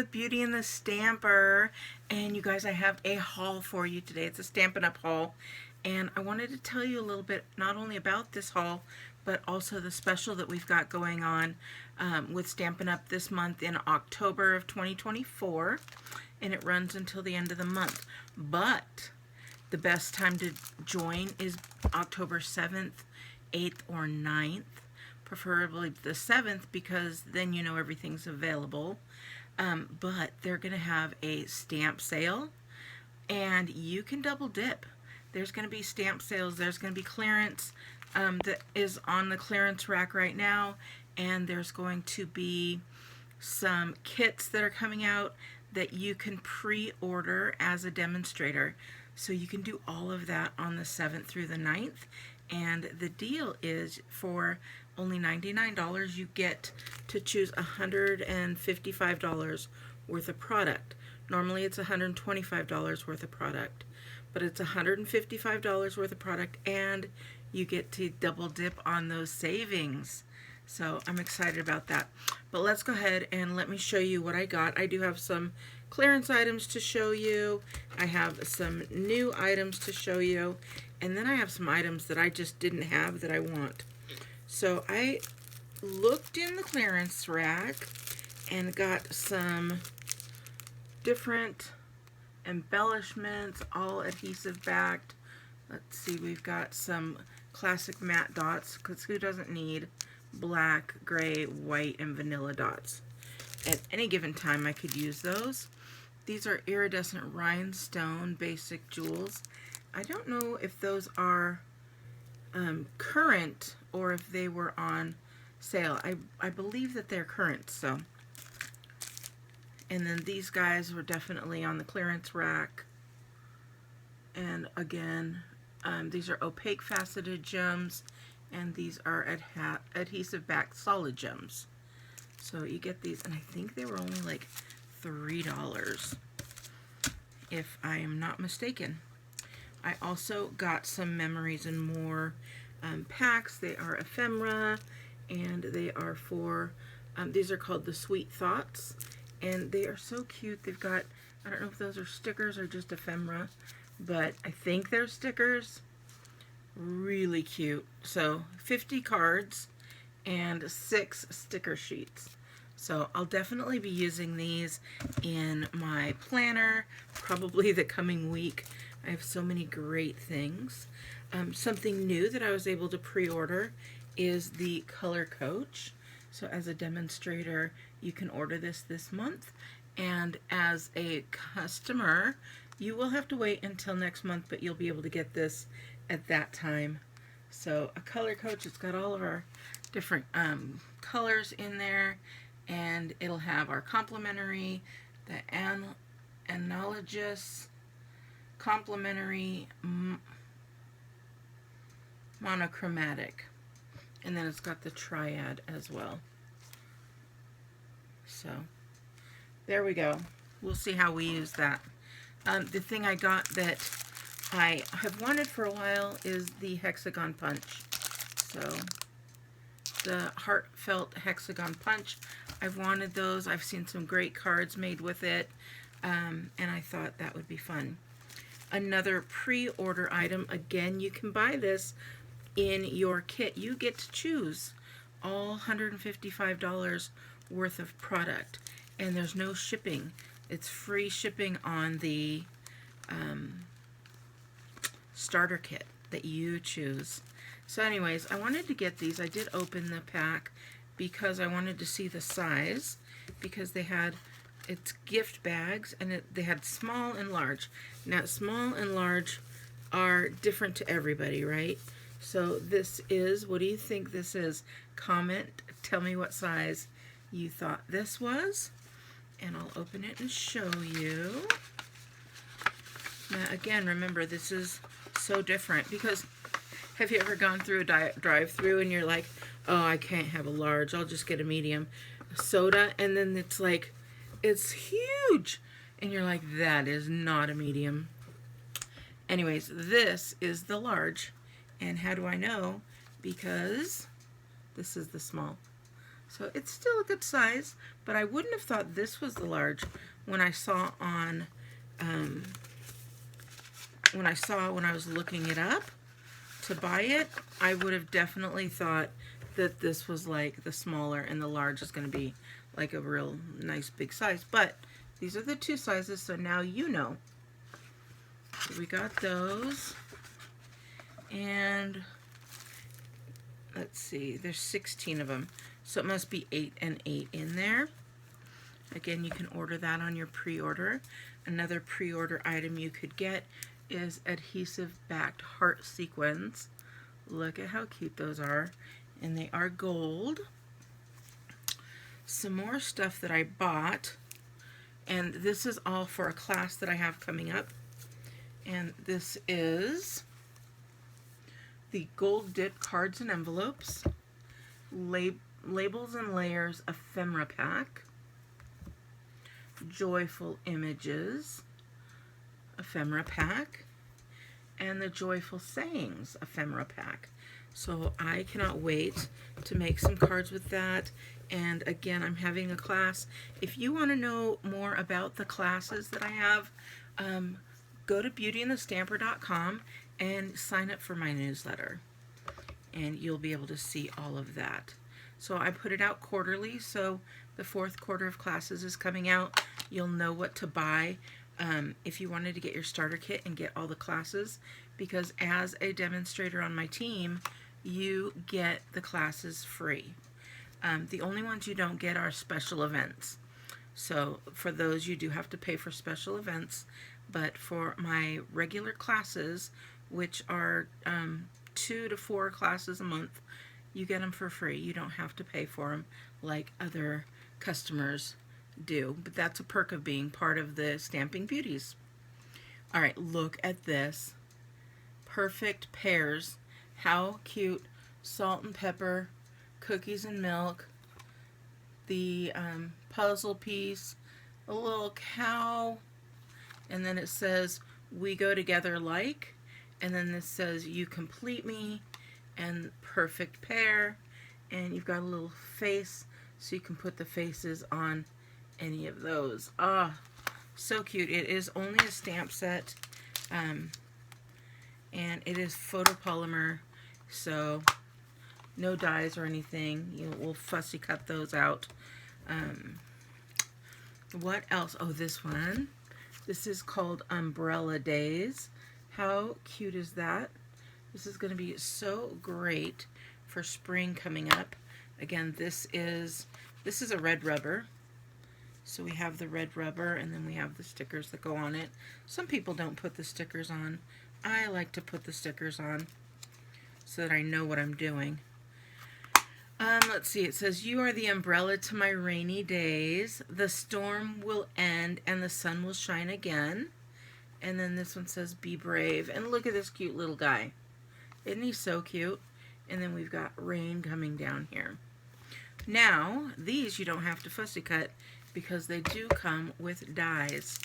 with Beauty and the Stamper, and you guys, I have a haul for you today. It's a Stampin' Up haul, and I wanted to tell you a little bit not only about this haul, but also the special that we've got going on with Stampin' Up this month in October of 2024, and it runs until the end of the month. But the best time to join is October 7th, 8th, or 9th. Preferably the 7th, because then you know everything's available. But they're going to have a stamp sale, and you can double dip. There's going to be stamp sales, there's going to be clearance that is on the clearance rack right now, and there's going to be some kits that are coming out that you can pre-order as a demonstrator. So you can do all of that on the 7th through the 9th. And the deal is, for only $99, you get to choose $155 worth of product. Normally it's $125 worth of product, but it's $155 worth of product, and you get to double dip on those savings. So I'm excited about that. But let's go ahead and let me show you what I got. I do have some clearance items to show you. I have some new items to show you. And then I have some items that I just didn't have that I want. So I looked in the clearance rack and got some different embellishments, all adhesive backed. Let's see, we've got some classic matte dots, because who doesn't need black, gray, white, and vanilla dots? At any given time I could use those. These are iridescent rhinestone basic jewels. I don't know if those are current or if they were on sale. I believe that they're current. So, and then these guys were definitely on the clearance rack. And again, these are opaque faceted gems, and these are adhesive backed solid gems. So you get these, and I think they were only like $3, if I am not mistaken. I also got some Memories and More packs. They are ephemera, and they are for, these are called the Sweet Thoughts, and they are so cute. They've got, I don't know if those are stickers or just ephemera, but I think they're stickers. Really cute. So 50 cards and 6 sticker sheets. So I'll definitely be using these in my planner, probably the coming week. I have so many great things. Something new that I was able to pre-order is the Color Coach. So as a demonstrator, you can order this month. And as a customer, you will have to wait until next month, but you'll be able to get this at that time. So a Color Coach, it's got all of our different colors in there, and it'll have our complimentary, the analogous, complementary, monochromatic, and then it's got the triad as well. So there we go. We'll see how we use that. The thing I got that I have wanted for a while is the Hexagon Punch. So the heartfelt Hexagon Punch, I've wanted those. I've seen some great cards made with it, and I thought that would be fun. Another pre-order item, again, you can buy this in your kit. You get to choose all $155 worth of product, and there's no shipping. It's free shipping on the starter kit that you choose. So anyways, I wanted to get these. I did open the pack because I wanted to see the size, because they had, it's gift bags, and they had small and large. Now, small and large are different to everybody, right? So this is, what do you think this is? Comment, tell me what size you thought this was, and I'll open it and show you. Now, again, remember, this is so different, because have you ever gone through a drive-through and you're like, oh, I can't have a large, I'll just get a medium soda, and then it's like, it's huge, and you're like, that is not a medium. Anyways, this is the large, and how do I know? Because this is the small. So it's still a good size, but I wouldn't have thought this was the large when I saw on, when I was looking it up to buy it. I would have definitely thought that this was like the smaller, and the large is going to be like a real nice big size. But these are the two sizes, so now you know. So we got those, and let's see, there's 16 of them, so it must be 8 and 8 in there. Again, you can order that on your pre-order. Another pre-order item you could get is adhesive backed heart sequins. Look at how cute those are, and they are gold. Some more stuff that I bought, and this is all for a class that I have coming up, and this is the Gold Dip Cards and Envelopes, Labels and Layers Ephemera Pack, Joyful Images Ephemera Pack, and the Joyful Sayings Ephemera Pack. So I cannot wait to make some cards with that. And again, I'm having a class. If you want to know more about the classes that I have, go to BeautyandtheStamper.com and sign up for my newsletter, and you'll be able to see all of that. So I put it out quarterly, so the 4th quarter of classes is coming out. You'll know what to buy if you wanted to get your starter kit and get all the classes, because as a demonstrator on my team, you get the classes free. The only ones you don't get are special events. So for those, you do have to pay for special events, but for my regular classes, which are 2 to 4 classes a month, you get them for free. You don't have to pay for them like other customers do, but that's a perk of being part of the Stamping Beauties. All right, look at this. Perfect pears. How cute. Salt and pepper, cookies and milk, the puzzle piece, a little cow, and then it says, we go together like, and then this says, you complete me, and perfect pair, and you've got a little face, so you can put the faces on any of those. Ah, so cute. It is only a stamp set, and it is photopolymer, so no dyes or anything. We'll fussy cut those out. What else? Oh, this one. This is called Umbrella Days. How cute is that? This is going to be so great for spring coming up. Again, this is a red rubber. So we have the red rubber, and then we have the stickers that go on it. Some people don't put the stickers on. I like to put the stickers on so that I know what I'm doing. Let's see, it says, you are the umbrella to my rainy days. The storm will end and the sun will shine again. And then this one says, be brave. And look at this cute little guy. Isn't he so cute? And then we've got rain coming down here. Now, these you don't have to fussy cut because they do come with dies.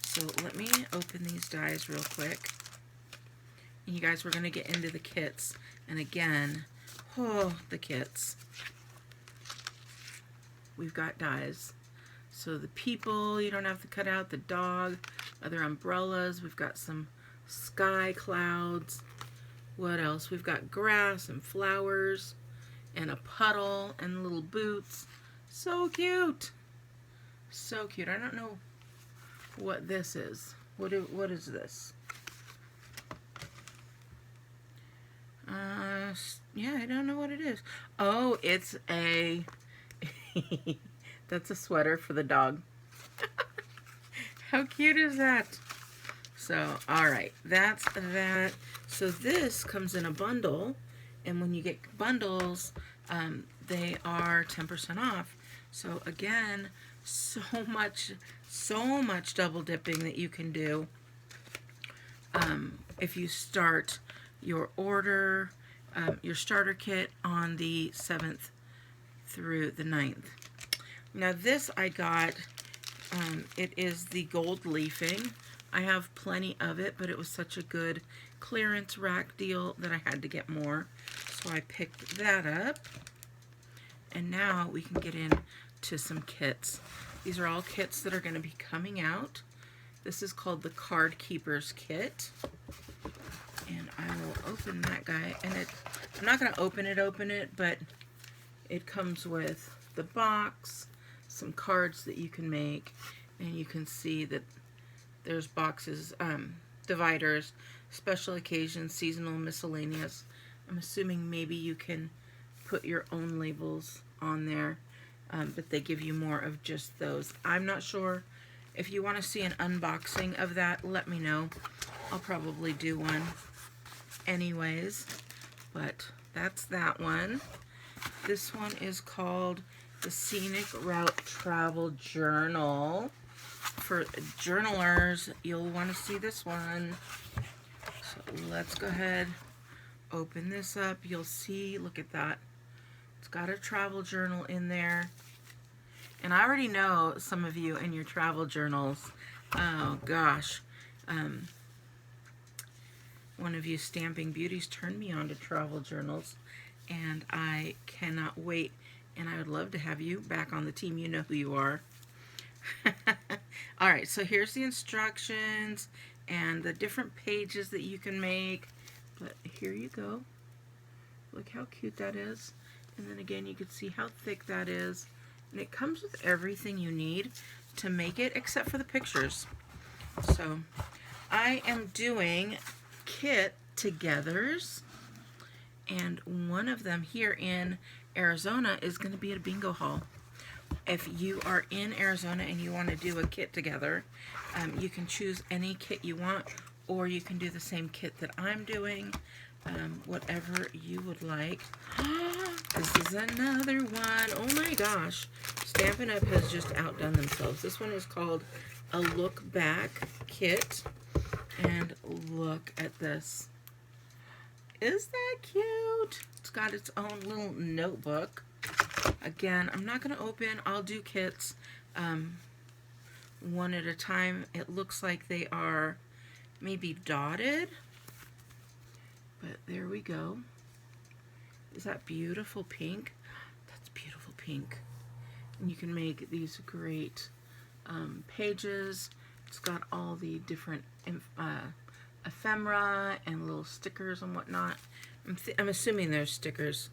So let me open these dies real quick. And you guys, we're going to get into the kits. And again, oh, the kits. We've got dies. So the people, you don't have to cut out. The dog, other umbrellas. We've got some sky clouds. What else? We've got grass and flowers and a puddle and little boots. So cute. So cute. I don't know what this is. What is this? Yeah, I don't know what it is. Oh, it's a... That's a sweater for the dog. How cute is that? So, alright, that's that. So this comes in a bundle, and when you get bundles, they are 10% off. So again, so much double dipping that you can do if you start your order, your starter kit on the 7th through the 9th. Now this I got, it is the gold leafing. I have plenty of it, but it was such a good clearance rack deal that I had to get more. So I picked that up. And now we can get into some kits. These are all kits that are going to be coming out. This is called the Card Keepers Kit. And I will open that guy. And I'm not going to open it, but it comes with the box, some cards that you can make, and you can see that there's boxes, dividers, special occasions, seasonal, miscellaneous. I'm assuming maybe you can put your own labels on there, but they give you more of just those. I'm not sure. If you want to see an unboxing of that, let me know. I'll probably do one anyways, but that's that one. This one is called the Scenic Route Travel Journal. For journalers, you'll want to see this one. So let's go ahead, open this up. You'll see, look at that. It's got a travel journal in there. And I already know some of you in your travel journals. Oh gosh. One of you stamping beauties turned me on to travel journals, and I cannot wait. And I would love to have you back on the team. You know who you are. All right, so here's the instructions and the different pages that you can make. But here you go. Look how cute that is. And then again, you can see how thick that is. And it comes with everything you need to make it, except for the pictures. So I am doing kit togethers, and one of them here in Arizona is going to be at a bingo hall. If you are in Arizona and you want to do a kit together, you can choose any kit you want, or you can do the same kit that I'm doing, whatever you would like. This is another one. Oh my gosh. Stampin' Up! Has just outdone themselves. This one is called a Look Back Kit. And look at this. Is that cute? It's got its own little notebook. Again, I'm not going to open. I'll do kits one at a time. It looks like they are maybe dotted. But there we go. Is that beautiful pink? That's beautiful pink. And you can make these great pages. It's got all the different ephemera and little stickers and whatnot. I'm assuming there's stickers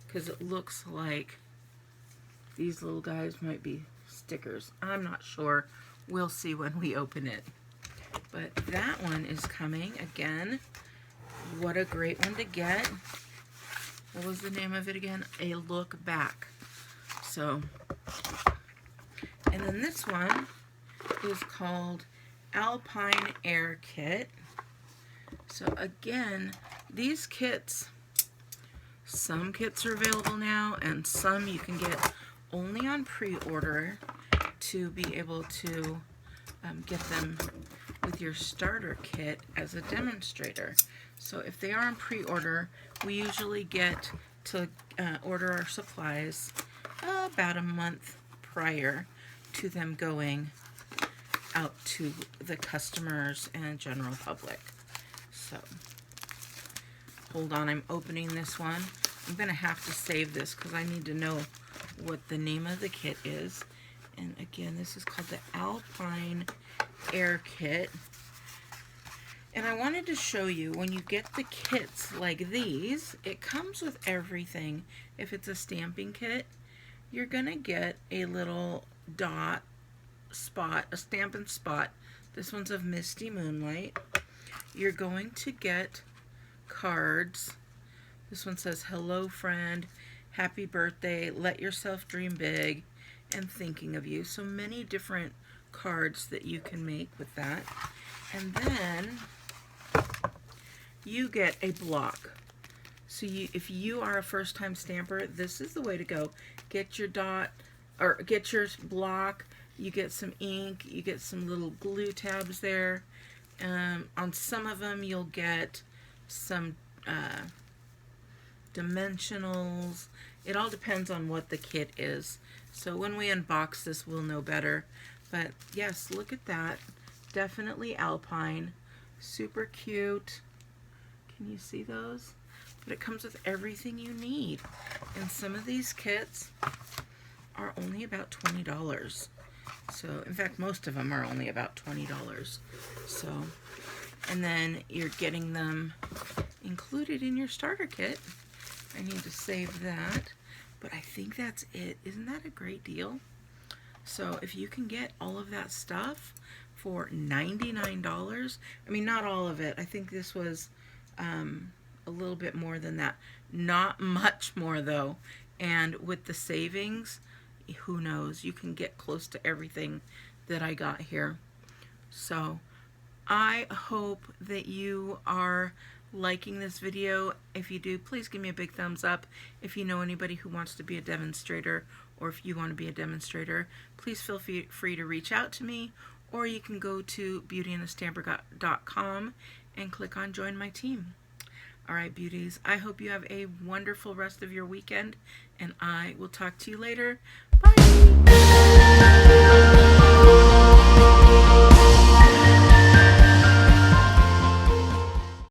because it looks like these little guys might be stickers. I'm not sure. We'll see when we open it. But that one is coming again. What a great one to get. What was the name of it again? A Look Back. So, and then this one is called Alpine Air Kit. So again, these kits, some kits are available now, and some you can get only on pre-order to be able to get them with your starter kit as a demonstrator. So if they are on pre-order, we usually get to order our supplies about a month prior to them going out to the customers and general public. So hold on, I'm opening this one. I'm gonna have to save this because I need to know what the name of the kit is. And again, this is called the Alpine Air Kit. And I wanted to show you, when you get the kits like these, it comes with everything. If it's a stamping kit, you're gonna get a little dot spot, a Stampin' spot. This one's of Misty Moonlight. You're going to get cards. This one says, hello friend, happy birthday, let yourself dream big, and thinking of you. So many different cards that you can make with that. And then you get a block. So if you are a first-time stamper, this is the way to go. Get your dot, or get your block. You get some ink. You get some little glue tabs there. On some of them, you'll get some dimensionals. It all depends on what the kit is. So when we unbox this, we'll know better. But yes, look at that. Definitely Alpine. Super cute. Can you see those? But it comes with everything you need. And some of these kits are only about $20. So, in fact, most of them are only about $20. So, and then you're getting them included in your starter kit. I need to save that. But I think that's it. Isn't that a great deal? So, if you can get all of that stuff for $99, I mean, not all of it. I think this was a little bit more than that. Not much more, though. And with the savings, who knows? You can get close to everything that I got here. So, I hope that you are liking this video. If you do, please give me a big thumbs up. If you know anybody who wants to be a demonstrator, or if you want to be a demonstrator, please feel free to reach out to me, or you can go to BeautyandtheStamper.com and click on Join My Team. Alright, beauties, I hope you have a wonderful rest of your weekend, and I will talk to you later. Bye!